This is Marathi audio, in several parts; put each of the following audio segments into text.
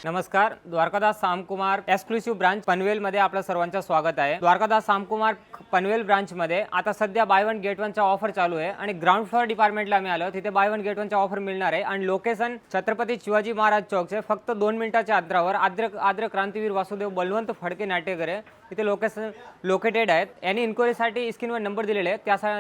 नमस्कार, द्वारकादास सामकुमार एक्सक्लुसिव्ह ब्रांच पनवेल मध्ये आपलं सर्वांचं स्वागत आहे। द्वारकादास सामकुमार पनवेल ब्रांच मध्ये आता सध्या बाय वन गेट वन चा ऑफर चालू आहे आणि ग्राउंड फ्लोअर डिपार्टमेंटला आम्ही आलो। तिथे बाय वन गेट वन चा ऑफर मिळणार आहे आणि लोकेशन छत्रपती शिवाजी महाराज चौक से फक्त 2 मिनिटाच्या अंतरावर आद्र क्रांतीवीर वासुदेव बलवंत फडके नाट्यगृह इथे लोकेशन लोकेटेड आहेत। यांनी इन्क्वायरीसाठी स्क्रीनवर नंबर दिलेले आहेत,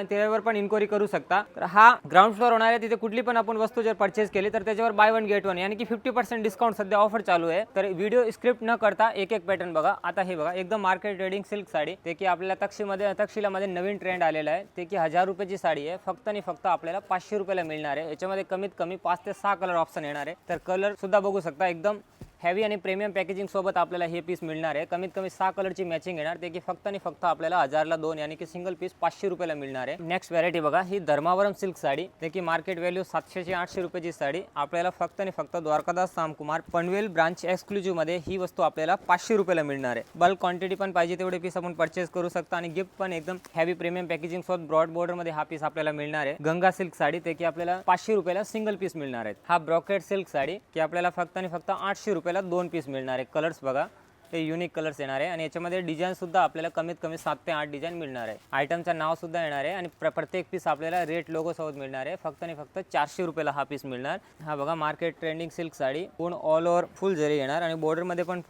त्यावर पण इन्क्वायरी करू शकता। तर हा ग्राउंड फ्लोअर होणार आहे। तिथे कुठली पण आपण वस्तू जर परचेस केली तर त्याच्यावर बाय वन गेट वन यानी की 50% डिस्काउंट सध्या ऑफर चालू आहे। तर व्हिडिओ स्क्रिप्ट न करता एक एक पॅटर्न बघा। आता हे बघा, एकदम मार्केट ट्रेडिंग सिल्क साडी, ते की आपल्याला तक्षशिलामध्ये नवीन ट्रेंड आलेला आहे। ते की 1000 रुपयाची साडी आहे, फक्त आणि फक्त आपल्याला 500 रुपयाला मिळणार आहे। याच्यामध्ये कमीत कमी 5 ते 6 कलर ऑप्शन येणार आहे। तर कलर सुद्धा बघू शकता, एकदम हेवी आणि प्रीमियम पॅकेजिंग सोबत आपल्याला हे पीस मिळणार आहे। कमीत कमी 6 कलरची मॅचिंग येणार, ते की फक्त आणि फक्त आपल्याला 1000 ला 2 यानी की सिंगल पीस 500 रुपयाला मिळणार आहे। नेक्स्ट व्हरायटी बघा, ही धर्मावरम सिल्क साडी, ते की मार्केट व्हॅल्यू 700 ते 800 रुपयाची साडी आपल्याला फक्त आणि फक्त द्वारकादास सामकुमार पनवेल ब्रांच एक्सक्लुसिव्ह मध्ये ही वस्तू आपल्याला 500 रुपयाला मिळणार आहे। बल्क क्वांटिटी पण पाहिजे तेवढे पीस आपण परचेस करू शकता आणि गिफ्ट पण एकदम हेवी प्रीमियम पॅकेजिंग सोबत ब्रॉड बॉर्डर मध्ये हा पीस आपल्याला मिळणार आहे। गंगा सिल्क साडी, ते की आपल्याला 500 रुपयाला सिंगल पीस मिळणार आहे। हा ब्रॉकेट सिल्क साडी, की आपल्याला फक्त आणि फक्त 800 रुपयाला 2 पीस मिळणार आहे। कलर्स बघा, ते युनिक कलर्स येणार आहे आणि याच्यामध्ये डिझाइन सुद्धा आपल्याला कमीत कमी 7 ते 8 डिझाइन मिळणार आहे। आयटमचं नाव सुद्धा येणार आहे आणि प्रत्येक पीस आपल्याला रेट लोगो सोबत मिळणार आहे। फक्त आणि फक्त 400 रुपयाला हा पीस मिळणार। हा बघा, मार्केट ट्रेंडिंग सिल्क साडी, पूर्ण ऑल ओव्हर फुल जरी येणार आणि बॉर्डर मध्ये पण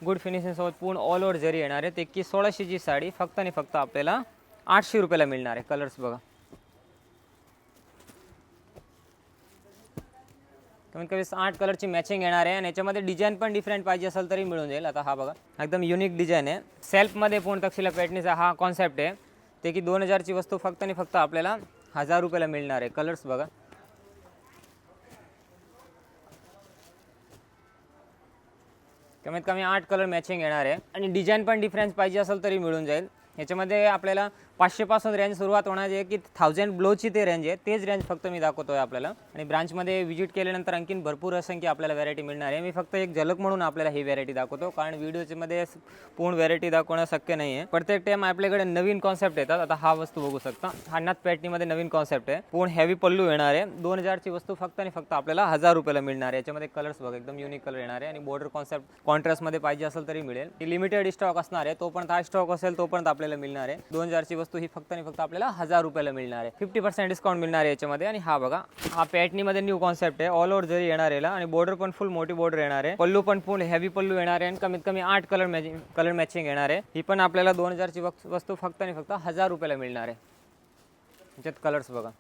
गुड फिनिशिंग सोबत पूर्ण ऑल ओव्हर जरी येणार आहे। ते की 1600 ची साडी फक्त आणि फक्त आपल्याला 800 रुपयाला मिळणार आहे। कलर्स बघा, कमीत कमी 8 कलरची मॅचिंग येणार आहे आणि याच्यामध्ये डिझाइन पण डिफरंट पाहिजे असेल तरी मिळून जाईल। आता हा बघा, एकदम युनिक डिझाइन आहे। सेल्फ मध्ये पूर्ण तक्षशिला पॅटर्नचा हा कॉन्सेप्ट आहे। ते की 2000 ची वस्तू फक्त आणि फक्त आपल्याला 1000 रुपयाला मिळणार आहे। कलर्स बघा, कमीत कमी 8 कलर मॅचिंग येणार आहे आणि डिझाइन पण डिफरन्स पाहिजे असेल तरी मिळून जाईल। याच्यामध्ये आपल्याला 500 पासून रेंज सुरुवात होणार आहे की 1000 ब्लोची ते रेंज आहे, तेच रेंज फक्त मी दाखवतोय आपल्याला। आणि ब्रांचमध्ये व्हिजिट केल्यानंतर आणखीन भरपूर असंख्य आपल्याला व्हरायटी मिळणार आहे। मी फक्त एक झलक म्हणून आपल्याला ही व्हरायटी दाखवतो, कारण व्हिडिओमध्ये पूर्ण व्हरायटी दाखवणं शक्य नाही आहे। प्रत्येक टाइम आपल्याकडे नवीन कॉन्सेप्ट येतात। आता हा वस्तू बघू शकता, हा नथ पॅटर्नमध्ये नवीन कॉन्सेप्ट आहे। पूर्ण हेवी पल्लू येणार आहे। 2000 ची वस्तू फक्त आणि फक्त आपल्याला 1000 रुपयाला मिळणार आहे। याच्यामध्ये कलर्स बघा, एकदम युनिक कलर येणार आहे आणि बॉर्डर कॉन्सेप्ट कॉन्ट्रास्टमध्ये पाहिजे असेल तरी मिळेल। ही लिमिटेड स्टॉक असणार आहे, तोपर्यंत हा स्टॉक असेल तोपर्यंत आपल्याला मिळणार आहे। 2000 ची वस्तू ही फक्त आणि फक्त आपल्याला 1000 रुपयाला मिळणार आहे। 50% डिस्काउंट मिळणार आहे याच्यामध्ये। आणि हा बघा, हा पॅटर्नमध्ये न्यू कॉन्सेप्ट आहे। ऑल ओव्हर जरी येणार आहे आणि बॉर्डर पण फुल मोठी बॉर्डर येणार आहे। पल्लू पण फुल हेवी पल्लू येणार आहे आणि कमीत कमी 8 कलर मॅचिंग येणार आहे। ही पण आपल्याला 2000 ची वस्तू फक्त आणि फक्त 1000 रुपयाला मिळणार आहे। याच्यात कलर्स बघा,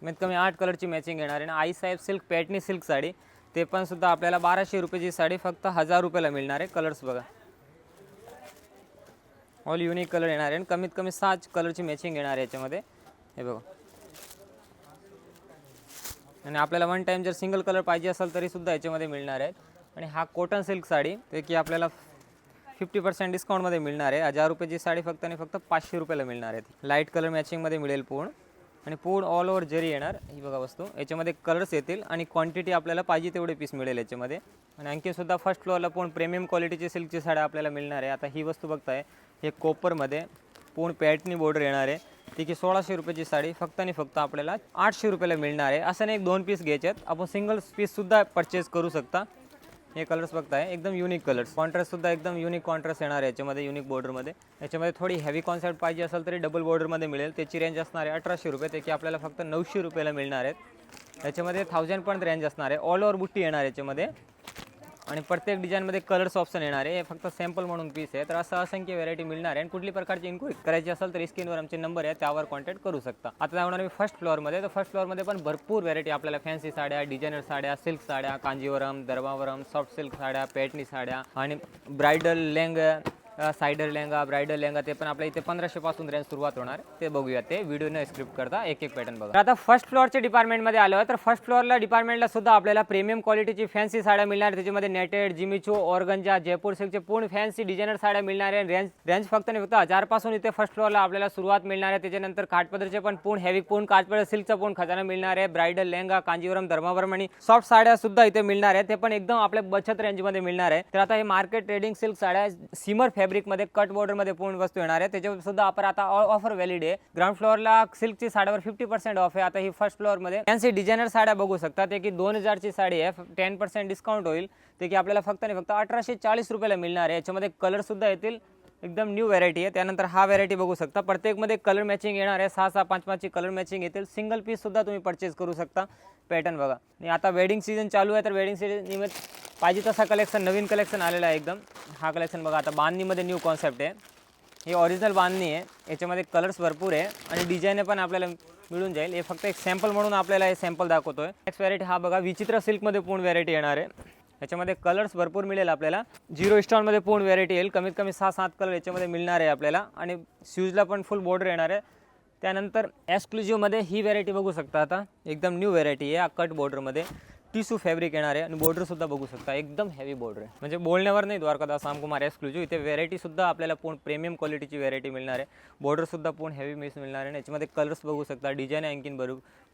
कमीत कमी 8 कलरची मॅचिंग येणार आहे। आणि आई साहेब सिल्क पॅटर्नी सिल्क साडी, ते पण सुद्धा आपल्याला 1200 रुपयाची साडी फक्त 1000 रुपयाला मिळणार आहे। कलर्स बघा, ऑल युनिक कलर येणार आहे आणि कमीत कमी 6 कलरची मॅचिंग येणार आहे याच्यामध्ये। हे बघा, आणि आपल्याला वन टाइम जर सिंगल कलर पाहिजे असेल तरी सुद्धा याच्यामध्ये मिळणार आहे। आणि हा कॉटन सिल्क साडी, ते की आपल्याला 50% डिस्काउंटमध्ये मिळणार आहे। 1000 रुपयाची साडी फक्त आणि फक्त 500 रुपयाला मिळणार आहे। लाईट कलर मॅचिंगमध्ये मिळेल पूर्ण आणि पूर्ण ऑल ओव्हर जरी येणार। ही बघा वस्तू, याच्यामध्ये कलर्स येतील आणि क्वांटिटी आपल्याला पाहिजे तेवढे पीस मिळेल याच्यामध्ये। आणि आणखी सुद्धा फर्स्ट फ्लोअरला पूर्ण प्रीमियम क्वालिटीची सिल्कची साड्या आपल्याला मिळणार आहे। आता ही वस्तू बघताय, हे कोपरमध्ये पूर्ण पॅटर्नी बॉर्डर येणार आहे। ती की 1600 रुपयाची साडी फक्त आणि फक्त आपल्याला 800 रुपयाला मिळणार आहे। असं नाही 2 पीस घ्यायचे आहेत, आपण सिंगल पीस सुद्धा परचेस करू शकता। हे कलर्स बघताय, एकदम युनिक कलर्स, कॉन्ट्रास्ट सुद्धा एकदम युनिक कॉन्ट्रास्ट येणार आहे याच्यामध्ये, युनिक बॉर्डरमध्ये। याच्यामध्ये थोडी हेवी कॉन्सेप्ट पाहिजे असेल तरी डबल बॉर्डरमध्ये मिळेल। त्याची रेंज असणार आहे 1800 रुपये, ते की आपल्याला फक्त 900 रुपयाला मिळणार आहेत। याच्यामध्ये 1000 पर्यंत रेंज असणार आहे। ऑल ओव्हर बुट्टी येणार याच्यामध्ये आणि प्रत्येक डिझाईनमध्ये कलर्स ऑप्शन येणार आहे। हे फक्त सॅम्पल म्हणून पीस आहे। तर असं असंख्य व्हरायटी मिळणार आहे आणि कुठली प्रकारची इन्क्वायरी करायची असेल तर स्क्रीनवर आमचे नंबर आहे, त्यावर कॉन्टॅक्ट करू शकता। आता जाणार मी फर्स्ट फ्लोअरमध्ये, तर फर्स्ट फ्लोअरमध्ये पण भरपूर व्हरायटी आपल्याला फॅन्सी साड्या, डिझायनर साड्या, सिल्क साड्या, कांजीवरम, धर्मावरम, सॉफ्ट सिल्क साड्या, पॅटर्नी साड्या आणि bridal lehenga, cider lehenga, bridal lehenga, ते पण आपल्या इथे 1500 पासून रेंज सुरुवात होणार। ते बघूया, ते व्हिडिओ न स्क्रिप्ट करता एक एक पॅटर्न बघा। आता फर्स्ट फ्लोअरच्या डिपार्टमेंटमध्ये आलो, तर फर्स्ट फ्लोअरला डिपार्टमेंटला सुद्धा आपल्याला प्रीमियम क्वालिटीची फॅन्सी साड्या मिळणार। त्याच्यामध्ये नेटेड, जिमिचू, ऑर्गंजा, जयपूर सिल्कचे पूर्ण फॅन्सी डिझायनर साड्या मिळणार आहे। रेंज फक्त आणि फक्त 1000 पासून इथे फर्स्ट फ्लोअरला आपल्याला सुरुवात मिळणार आहे। त्याच्यानंतर काठपदरचे पण पूर्ण हेवी पूर्ण काठपदर सिल्कचा पूर्ण खजाना मिळणार आहे। ब्राइडल लेहंगा, कांजीवरम, धर्मावरम आणि सॉफ्ट साड्या सुद्धा इथे मिळणार आहे। ते पण एकदम आपल्या बचत रेंजमध्ये मिळणार आहे। तर आता हे मार्केट ट्रेडिंग सिल्क साड्या सिमर फॅब्रिक फॅब्रिकमध्ये कट बॉर्डरमध्ये पूर्ण वस्तू येणार आहे. त्याच्यावर सुद्धा आपण आता ऑफर व्हॅलिड आहे. ग्राउंड फ्लोअरला सिल्कची साड्यावर 50% ऑफ आहे. आता ही फर्स्ट फ्लोअरमध्ये फॅन्सी डिझायनर साड्या बघू शकता. ते की 2000ची साडी आहे, 10% डिस्काउंट होईल. ते की आपल्याला फक्त आणि फक्त 1840 रुपयाला मिळणार आहे. याच्यामध्ये कलर सुद्धा येतील, एकदम न्यू व्हरायटी आहे. त्यानंतर हा व्हरायटी बघू शकता, प्रत्येकमध्ये कलर मॅचिंग येणार आहे. 6-6, 5-5ची कलर मॅचिंग येतील. सिंगल पीस सुद्धा तुम्ही परचेस करू शकता. पॅटर्न बघा. आणि आता वेडिंग सीझन चालू आहे, तर वेडिंग सीझन निमित्त पाहिजे तसा कलेक्शन, नवीन कलेक्शन आलेला आहे एकदम. हा कलेक्शन बघा, आता बांधणीमध्ये न्यू कॉन्सेप्ट आहे. ही ओरिजिनल बांधणी आहे. याच्यामध्ये कलर्स भरपूर आहे आणि डिझाईन पण आपल्याला मिळून जाईल. हे फक्त एक सॅम्पल म्हणून आपल्याला हे सॅम्पल दाखवतोय. नेक्स्ट व्हरायटी हा बघा, विचित्र सिल्कमध्ये पूर्ण व्हरायटी येणार आहे. याच्यामध्ये कलर्स भरपूर मिळेल आपल्याला. 0 स्टॉनमध्ये पूर्ण व्हरायटी येईल. कमीत कमी 6-7 कलर याच्यामध्ये मिळणार आहे आपल्याला. आणि शूजला पण फुल बॉर्डर येणार आहे. त्यानंतर एक्सक्लुझिव्हमध्ये ही व्हरायटी बघू शकता. आता एकदम न्यू व्हरायटी आहे. कट बॉर्डरमध्ये टिश्यू फॅब्रिक येणार आहे आणि बॉर्डरसुद्धा बघू शकता, एकदम हेवी बॉर्डर आहे. म्हणजे बोलण्यावर नाही द्वारकादास सामकुमार एक्सक्लुझिव्ह. इथे व्हरायटीसुद्धा आपल्याला पूर्ण प्रीमियम क्वालिटीची व्हरायटी मिळणार आहे. बॉर्डरसुद्धा पूर्ण हेवी मिस मिळणार आहे. याच्यामध्ये कलर्स बघू शकता, डिझाईन आणखीन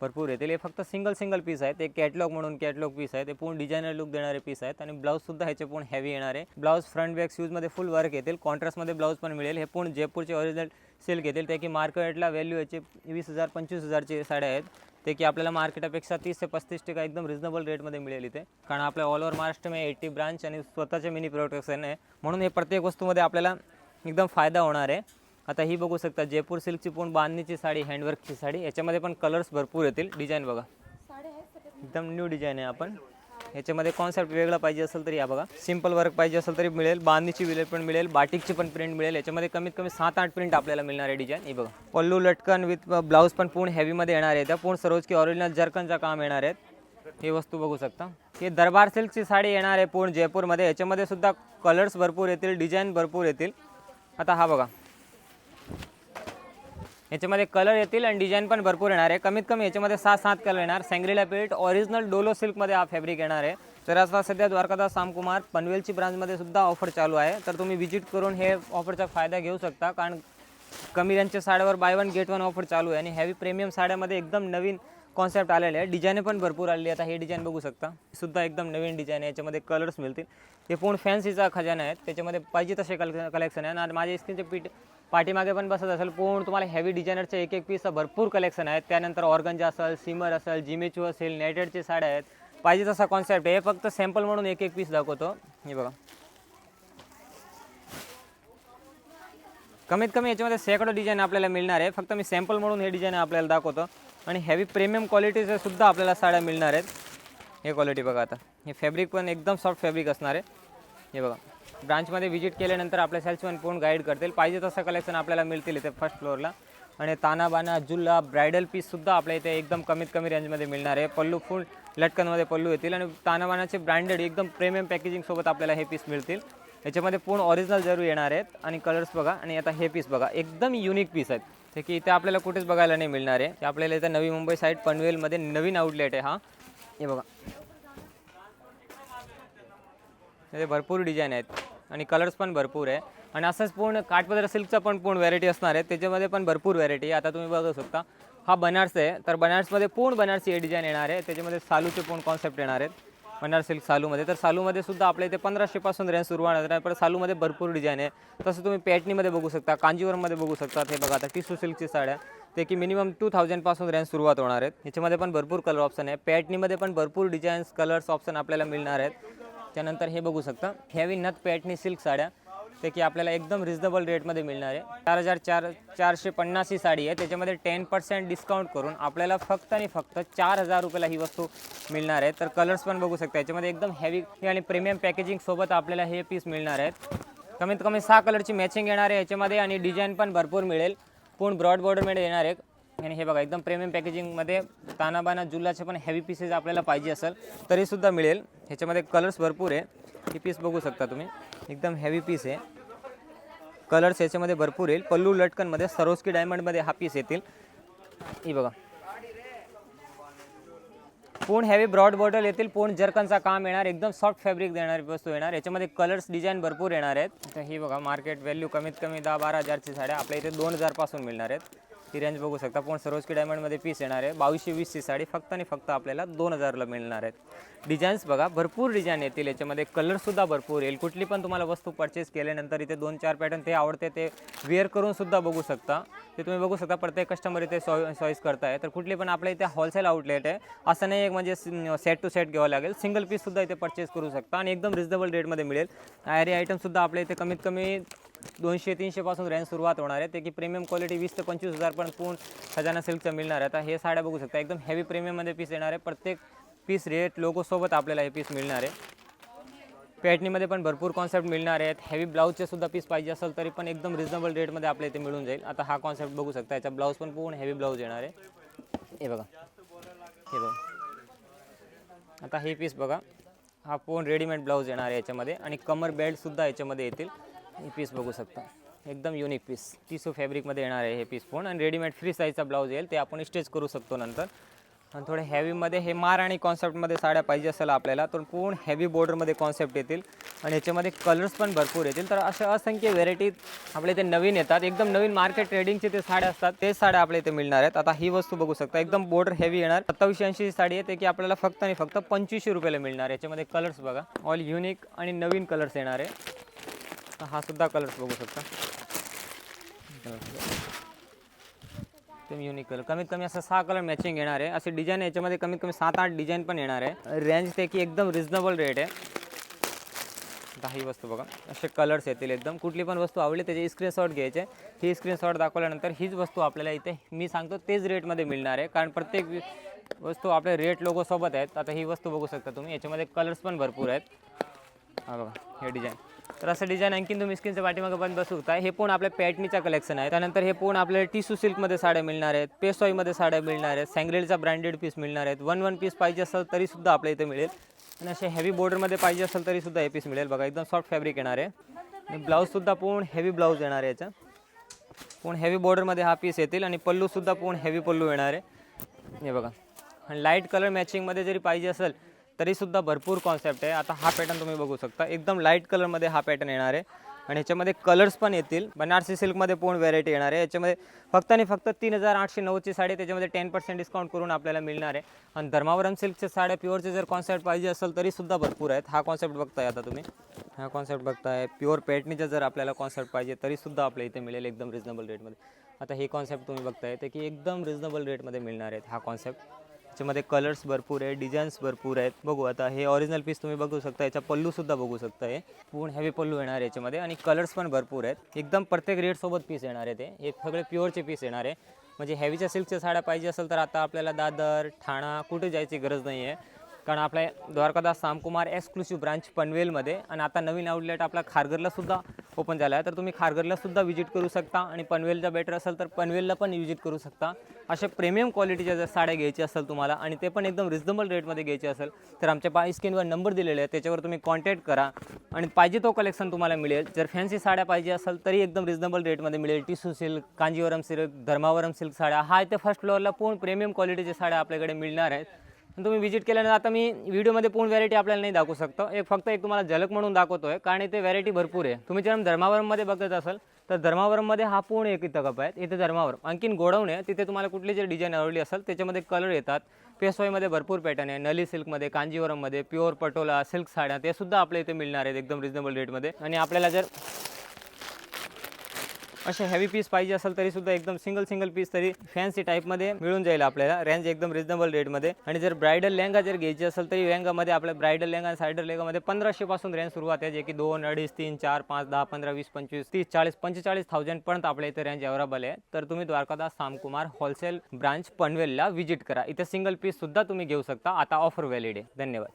भरपूर येतील. हे फक्त सिंगल पीस आहेत. ते कॅटलॉग म्हणून कॅटलॉग पीस आहे. ते पूर्ण डिझायनर लुक देणारे पीस आहेत. आणि ब्लाऊजसुद्धा ह्याचे पूर्ण हेवी येणार आहे. ब्लाऊज फ्रंट बॅक शूजमध्ये फुल वर्क येतील. कॉन्ट्रास्टमध्ये ब्लाऊज पण मिळेल. हे पूर्ण जयपूरचे ओरिजिनल सिल्क येतील. ते की मार्केटला व्हॅल्यू याचे 20,000-25,000ची साड्या आहेत. ते की आपल्याला मार्केटापेक्षा 30 ते 35% एकदम रिजनेबल रेटमध्ये मिळेल इथे. कारण आपल्या ऑल ओव्हर महाराष्ट्रामध्ये 80 ब्रांच आणि स्वतःचे मिनी प्रोडक्शन आहे. म्हणून हे प्रत्येक वस्तूमध्ये आपल्याला एकदम फायदा होणार आहे. आता ही बघू शकता, जयपूर सिल्कची पूर्ण बांधणीची साडी, हँडवर्कची साडी. याच्यामध्ये पण कलर्स भरपूर येतील. डिझाईन बघा, एकदम न्यू डिझाईन आहे. आपण याच्यामध्ये कॉन्सेप्ट वेगळा पाहिजे असेल तरी या बघा, सिंपल वर्क पाहिजे असेल तरी मिळेल. बांधणीची विलेल पण मिळेल, बाटिकची पण प्रिंट मिळेल. याच्यामध्ये कमीत कमी 7-8 प्रिंट आपल्याला मिळणार आहे डिझाईन. हे बघा, पल्लू लटकन विथ ब्लाऊज पण पूर्ण हेवीमध्ये येणार आहे. त्या पूर्ण सरोजकी ओरिजिनल जर्कनचं काम येणार आहे. हे वस्तू बघू शकता. हे दरबार सिल्कची साडी येणार आहे पूर्ण जयपूरमध्ये. याच्यामध्ये सुद्धा कलर्स भरपूर येतील, डिझाईन भरपूर येतील. आता हा बघा, याच्यामध्ये कलर येतील आणि डिझाईन पण भरपूर येणार आहे. कमीत कमी याच्यामध्ये 6-7 कलर येणार. सँग्रिला प्रिंट ओरिजिनल डोलो सिल्कमध्ये हा फॅब्रिक येणार आहे. तर आता सध्या द्वारकादास सामकुमार पनवेलची ब्रांचमध्ये सुद्धा ऑफर चालू आहे. तर तुम्ही विजिट करून हे ऑफरचा फायदा घेऊ शकता. कारण कमी रेंजच्या साड्यावर बाय 1 गेट 1 ऑफर चालू आहे. आणि हेवी प्रीमियम साड्यामध्ये एकदम नवीन कॉन्सेप्ट आलेले आहे. डिझाईन पण भरपूर आलेली. आता हे डिझाईन बघू शकता, सुद्धा एकदम नवीन डिझाईन आहे. याच्यामध्ये कलर्स मिळतील. हे पूर्ण फॅन्सीचा खजाना आहे. त्याच्यामध्ये पाहिजे तसे कलेक्शन आहे. आणि माझ्या स्क्रीनचे पाठीमागे पण बसत असेल पूर्ण तुम्हाला हेवी डिझायनरचे एक पीस भरपूर कलेक्शन आहेत. त्यानंतर ऑर्गंजा असेल, सिमर असेल, जिमेचू असेल, नेटेडचे साड्या आहेत. पाहिजे तसा कॉन्सेप्ट आहे. हे फक्त सॅम्पल म्हणून एक पीस दाखवतो. हे बघा, कमीत कमी याच्यामध्ये शेकडो डिझाईन आपल्याला मिळणार आहे. फक्त मी सॅम्पल म्हणून हे डिझाईन आपल्याला दाखवतो. आणि हेवी प्रीमियम क्वालिटीचे सुद्धा आपल्याला साड्या मिळणार आहेत. हे क्वालिटी बघा. आता हे फॅब्रिक पण एकदम सॉफ्ट फॅब्रिक असणार आहे. हे बघा, ब्रांचमध्ये व्हिजिट केल्यानंतर आपल्या सेल्समॅन पूर्ण गाईड करतील. पाहिजे तसं कलेक्शन आपल्याला मिळतील इथे फर्स्ट फ्लोअरला. आणि तानाबाना, जुल्ला, ब्रायडल पीससुद्धा आपल्या इथे एकदम कमीत कमी रेंजमध्ये मिळणार आहे. पल्लू फुल लटकनमध्ये पल्लू येतील. आणि तानाबानाचे ब्रँडेड एकदम प्रीमियम पॅकेजिंगसोबत आपल्याला हे पीस मिळतील. याच्यामध्ये पूर्ण ओरिजिनल जरूर येणार आहेत. आणि कलर्स बघा. आणि आता हे पीस बघा, एकदम युनिक पीस आहेत. ते की इथे आपल्याला कुठेच बघायला नाही मिळणार आहे. ते आपल्याला इथे नवी मुंबई साईड पनवेलमध्ये नवीन आउटलेट आहे हा. हे बघा, ते भरपूर डिझाईन आहेत आणि कलर्स पण भरपूर आहे. आणि असंच पूर्ण काठपदर सिल्कचा पण पूर्ण व्हरायटी असणार आहे. त्याच्यामध्ये पण भरपूर व्हरायटी. आता तुम्ही बघू शकता, हा बनारस आहे. तर बनारसमध्ये पूर्ण बनारसी हे डिझाईन येणार आहे. त्याच्यामध्ये सालूचे पूर्ण कॉन्सेप्ट येणार आहेत. बनारस सिल्क सालूमध्ये. तर सालूमध्ये सुद्धा आपल्या इथे 1500 पासून रेंज सुरू होणार आहे. पण सालूमध्ये भरपूर डिझाईन आहे. तसं तुम्ही पॅटनीमध्ये बघू शकता, कांजीवरममध्ये बघू शकता. हे बघा, आता टिश्यू सिल्कची साड्या, ते की मिनिमम 2000 पासून रेंज सुरुवात होणार आहेत. याच्यामध्ये पण भरपूर कलर ऑप्शन आहे. पॅटनीमध्ये पण भरपूर डिझाईन्स, कलर्स ऑप्शन आपल्याला मिळणार आहेत. त्यानंतर हे बघू शकता, हेवी नथ पॅटनी सिल्क साड्या, ते की आपल्याला एकदम रिजनेबल रेटमध्ये मिळणार आहे. 4450 ही साडी आहे. त्याच्यामध्ये 10% डिस्काउंट करून आपल्याला फक्त आणि फक्त 4000 रुपयाला ही वस्तू मिळणार आहे. तर कलर्स पण बघू शकता. याच्यामध्ये एकदम हेवी आणि प्रीमियम पॅकेजिंगसोबत आपल्याला हे पीस मिळणार आहेत. कमीत कमी 6 कलरची मॅचिंग येणार आहे याच्यामध्ये. आणि डिझाईन पण भरपूर मिळेल. पूर्ण ब्रॉड बॉर्डरमध्ये येणार आहे. आणि हे बघा, एकदम प्रीमियम पॅकेजिंगमध्ये तानाबाना जुल्लाचे पण हेवी पीसेस आपल्याला पाहिजे असेल तरीसुद्धा मिळेल. ह्याच्यामध्ये कलर्स भरपूर आहे. ही पीस बघू शकता तुम्ही, एकदम हेवी पीस आहे. कलर्स याच्यामध्ये भरपूर येईल. पल्लू लटकनमध्ये सरोस्की डायमंडमध्ये हा पीस येतील. ही बघा, पूर्ण हेवी ब्रॉड बॉटल येतील. पूर्ण जर्कनचा काम येणार. एकदम सॉफ्ट फॅब्रिक देणारी वस्तू येणार. याच्यामध्ये कलर्स डिझाईन भरपूर येणार आहेत. तर ही बघा, मार्केट व्हॅल्यू कमीत कमी 10-12 हजारची साड्या आपल्या इथे 2000 पासून मिळणार आहेत. ही रेंज बघू शकता. पण सरोजकी डायमंडमध्ये पीस येणार आहे. 2220ची साडी फक्त आणि फक्त आपल्याला 2000ला मिळणार आहेत. डिझाईन्स बघा, भरपूर डिझाईन येतील याच्यामध्ये, कलरसुद्धा भरपूर येईल. कुठली पण तुम्हाला वस्तू परचेस केल्यानंतर इथे 2-4 पॅटर्न ते आवडते ते वेअर करून सुद्धा बघू शकता. ते तुम्ही बघू शकता प्रत्येक कस्टमर इथे चॉईस करताय. तर कुठली पण आपल्या इथे होलसेल आउटलेट आहे, असं नाही एक म्हणजे सेट टू सेट घ्यावं लागेल. सिंगल पीससुद्धा इथे परचेस करू शकता आणि एकदम रिजनेबल रेटमध्ये मिळेल. आयरी आयटमसुद्धा आपल्या इथे कमीत कमी 200-300 पासून रेंज सुरुवात होणार आहे. ते की प्रीमियम क्वालिटी 20 ते 25,000 पण पूर्ण खजाना सिल्कचं मिळणार आहे. आता हे साड्या बघू शकता, एकदम हेवी प्रीमियममध्ये पीस येणार आहे. प्रत्येक पीस रेट लोगोसोबत आपल्याला हे पीस मिळणार आहे. पॅटनीमध्ये पण भरपूर कॉन्सेप्ट मिळणार आहेत. हेवी ब्लाऊजचे सुद्धा पीस पाहिजे असेल तरी पण एकदम रिजनेबल रेटमध्ये आपल्या इथे मिळून जाईल. आता हा कॉन्सेप्ट बघू शकता, याचा ब्लाऊज पण पूर्ण हेवी ब्लाऊज येणार आहे. हे बघा, हे बघा. आता हे पीस बघा, हा पूर्ण रेडीमेड ब्लाऊज येणार आहे याच्यामध्ये आणि कमर बेल्टसुद्धा याच्यामध्ये येतील. हे पीस बघू शकता, एकदम युनिक पीस टिश्यू फॅब्रिकमध्ये येणार आहे हे पीस पूर्ण. आणि रेडीमेड फ्री साईजचा ब्लाऊज येईल, ते आपण स्टिच करू शकतो नंतर. आणि थोडे हेवीमध्ये हे मार आणि कॉन्सेप्टमध्ये साड्या पाहिजे असेल आपल्याला तर पूर्ण हेवी बॉर्डरमध्ये कॉन्सेप्ट येतील आणि याच्यामध्ये कलर्स पण भरपूर येतील. तर अशा असंख्य व्हेरायटी आपल्या इथे नवीन येतात, एकदम नवीन मार्केट ट्रेडिंगचे ते साड्या असतात, तेच साड्या आपल्या इथे मिळणार आहेत. आता ही वस्तू बघू शकता, एकदम बॉर्डर हेवी येणार. 2780 साडी आहे, ते की आपल्याला फक्त आणि फक्त 2500 रुपयाला मिळणार. याच्यामध्ये कलर्स बघा, ऑल युनिक आणि नवीन कलर्स येणार आहे. हा सुद्धा कलर्स बघू शकता, एकदम युनिक कलर. कमीत कमी असं 6 कलर मॅचिंग येणार आहे. असे डिझाईन याच्यामध्ये कमीत कमी 7-8 डिझाईन पण येणार आहे. रेंज ते की एकदम रिजनेबल रेट आहे. आता ही वस्तू बघा, असे कलर्स येतील एकदम. कुठली पण वस्तू आवडली त्याचे स्क्रीनशॉट घ्यायचे. ही स्क्रीनशॉट दाखवल्यानंतर हीच वस्तू आपल्याला इथे मी सांगतो तेच रेटमध्ये मिळणार आहे, कारण प्रत्येक वस्तू आपल्या रेट लोगोसोबत आहेत. आता ही वस्तू बघू शकता तुम्ही, याच्यामध्ये कलर्स पण भरपूर आहेत. हा बघा, हे डिझाईन. तर असं डिझाईन आणखीन तुम्ही स्क्रीनच्या पाठीमागे पण बसू शकता. हे पण आपल्या पॅटनीचा कलेक्शन आहे. त्यानंतर हे पण आपल्याला टिश्यू सिल्कमध्ये साड्या मिळणार आहेत, पेसॉईमध्ये साड्या मिळणार आहेत, सँग्रेलचा ब्रँडेड पीस मिळणार आहेत. 1 पीस पाहिजे असेल तरीसुद्धा आपल्या इथे मिळेल. आणि असे हेवी बॉर्डरमध्ये पाहिजे असेल तरीसुद्धा हे पीस मिळेल. बघा, एकदम सॉफ्ट फॅब्रिक येणार आहे. आणि ब्लाऊजसुद्धा पूर्ण हेवी ब्लाऊज येणार आहे. याचा पूर्ण हेवी बॉर्डरमध्ये हा पीस येतील आणि पल्लूसुद्धा पूर्ण हेवी पल्लू येणार आहे. हे बघा, आणि लाईट कलर मॅचिंगमध्ये जरी पाहिजे असेल तरीसुद्धा भरपूर कॉन्सेप्ट आहे. आता हा पॅटर्न तुम्ही बघू शकता, एकदम लाईट कलरमध्ये हा पॅटर्न येणार आहे आणि ह्याच्यामध्ये कलर्स पण येतील. बनारसी सिल्कमध्ये पूर्ण व्हेरायटी येणार आहे. याच्यामध्ये फक्त आणि फक्त 3890ची साडी, त्याच्यामध्ये 10% डिस्काउंट करून आपल्याला मिळणार आहे. आणि धर्मावरम सिल्कच्या साड्या प्युअरचे जर कॉन्सेप्ट पाहिजे असेल तरीसुद्धा भरपूर आहेत. हा कॉन्सेप्ट बघताय आता तुम्ही, हा कॉन्सेप्ट बघताय. प्युअर पॅटनीचा जर आपल्याला कॉन्सेप्ट पाहिजे तरीसुद्धा आपल्या इथे मिळेल एकदम रिजनेबल रेटमध्ये. आता हे कॉन्सेप्ट तुम्ही बघताय ते की एकदम रिजनेबल रेटमध्ये मिळणार आहेत. हा कॉन्सेप्ट, याच्यामध्ये कलर्स भरपूर आहे, डिझाईन्स भरपूर आहेत. बघू आता हे ओरिजिनल पीस तुम्ही बघू शकता, याचा पल्लूसुद्धा बघू शकता. हे पूर्ण हेवी पल्लू येणार आहे याच्यामध्ये आणि कलर्स पण भरपूर आहेत. एकदम प्रत्येक रेटसोबत पीस येणार आहे. हे सगळे प्युअरचे पीस येणार आहे. म्हणजे हेवीच्या सिल्कच्या साड्या पाहिजे असेल तर आता आपल्याला दादर, ठाणा कुठे जायची गरज नाही आहे, कारण आपल्या द्वारकादास सामकुमार एक्सक्लुसिव्ह ब्रांच पनवेलमध्ये आणि आता नवीन आउटलेट आपला खारघरलासुद्धा ओपन झाला आहे. तर तुम्ही खारघरलासुद्धा विजिट करू शकता आणि पनवेलचा बेटर असेल तर पनवेलला पण विजिट करू शकता. अशा प्रीमियम क्वालिटीच्या जर साड्या घ्यायची असेल तुम्हाला आणि ते पण एकदम रिजनेबल रेटमध्ये घ्यायचे असेल तर आमच्या स्क्रीनवर नंबर दिलेले आहे, त्याच्यावर तुम्ही कॉन्टॅक्ट करा आणि पाहिजे तो कलेक्शन तुम्हाला मिळेल. जर फॅन्सी साड्या पाहिजे असेल तरी एकदम रिजनेबल रेटमध्ये मिळेल. Tissue silk, Kanjeevaram silk, Dharmavaram silk साड्या, हा इथे फर्स्ट फ्लोअरला पूर्ण प्रीमियम क्वालिटीच्या साड्या आपल्याकडे मिळणार आहेत. तुम्ही विजिट केल्यानंतर आता मी व्हिडिओमध्ये पूर्ण व्हॅरायटी आपल्याला नाही दाखवू शकतो, फक्त तुम्हाला झलक म्हणून दाखवतोय, कारण इथे व्हॅरायटी भरपूर आहे. तुम्ही जर धर्मावरममध्ये बघत असाल तर धर्मावरममध्ये हा पूर्ण एक इथं कप आहे. इथे धर्मावरम आणखीन गोडाऊन आहे, तिथे तुम्हाला कुठली जर डिझाईन आवडली असेल त्याच्यामध्ये कलर येतात. पेशवाईमध्ये भरपूर पॅटर्न आहे, नली सिल्कमध्ये, कांजीवरममध्ये, प्युअर पटोला सिल्क साड्या ते सुद्धा आपल्या इथे मिळणार आहेत एकदम रिजनेबल रेटमध्ये. आणि आपल्याला जर असे हेवी पीस पाहिजे असेल तरीसुद्धा एकदम सिंगल पीस तरी फॅन्सी टाईपमध्ये मिळून जाईल आपल्याला. रेंज एकदम रिजनेबल रेटमध्ये. आणि जर ब्रायडल लेहंगा जर घ्यायची असेल तरी लेहंगामध्ये आपल्या ब्रायडल लेहंगा आणि सायडर लेहंगामध्ये 1500 पासून रेंज सुरुवात आहे, जे की 2, 2.5, 3, 4, 5, 10, 15, 20, 25, 30, 40, 45,000 पर्यंत आपल्या इथे रेंज अवेलेबल आहे. तर तुम्ही द्वारकादास सामकुमार होलसेल ब्रांच पनवेलला व्हिजिट करा. इथे सिंगल पीस सुद्धा तुम्ही घेऊ शकता. आता ऑफर व्हॅलिड आहे. धन्यवाद.